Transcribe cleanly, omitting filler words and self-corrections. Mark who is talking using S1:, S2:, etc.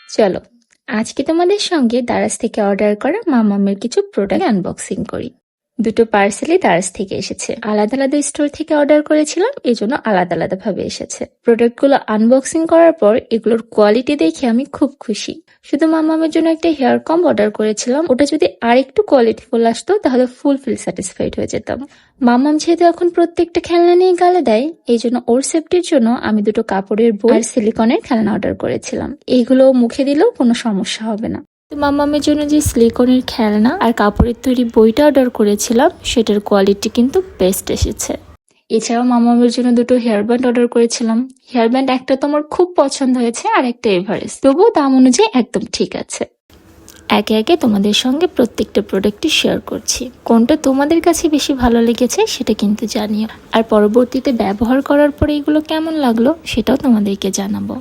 S1: চলো আজকে তোমাদের সঙ্গে দারাজ থেকে অর্ডার করা মামামের কিছু প্রোডাক্ট আনবক্সিং করি। দুটো পার্সেলই দারাজ থেকে এসেছে, আলাদা আলাদা স্টোর থেকে অর্ডার করেছিলাম, এই জন্য আলাদা আলাদা ভাবে এসেছে। প্রোডাক্টগুলো আনবক্সিং করার পর এগুলোর কোয়ালিটি দেখে আমি খুব খুশি। শুধু মামামের জন্য একটা হেয়ার কম্ব অর্ডার করেছিলাম, ওটা যদি আরেকটু কোয়ালিটিফুল আসতো তাহলে ফুলফিল স্যাটিসফাইড হয়ে যেতাম। মামাম যেহেতু এখন প্রত্যেকটা খেলনা নিয়ে গালে দেয়, এই জন্য ওর সেফটির জন্য আমি দুটো কাপড়ের বই আর সিলিকনের খেলনা অর্ডার করেছিলাম। এইগুলো মুখে দিলেও কোনো সমস্যা হবে না। তো মামামের জন্য যে সিলিকনের খেলনা আর কাপড়ের তৈরি বইটা অর্ডার করেছিলাম সেটার কোয়ালিটি কিন্তু বেস্ট এসেছে। এছাড়াও মামামের জন্য দুটো হেয়ার ব্যান্ড অর্ডার করেছিলাম। হেয়ার ব্যান্ড একটা তো আমার খুব পছন্দ হয়েছে আর একটা এভারেস্ট, তবুও দাম অনুযায়ী একদম ঠিক আছে। একে একে তোমাদের সঙ্গে প্রত্যেকটা প্রোডাক্টই শেয়ার করছি, কোনটা তোমাদের কাছে বেশি ভালো লেগেছে সেটা কিন্তু জানিও, আর পরবর্তীতে ব্যবহার করার পরে এগুলো কেমন লাগলো সেটাও তোমাদেরকে জানাবো।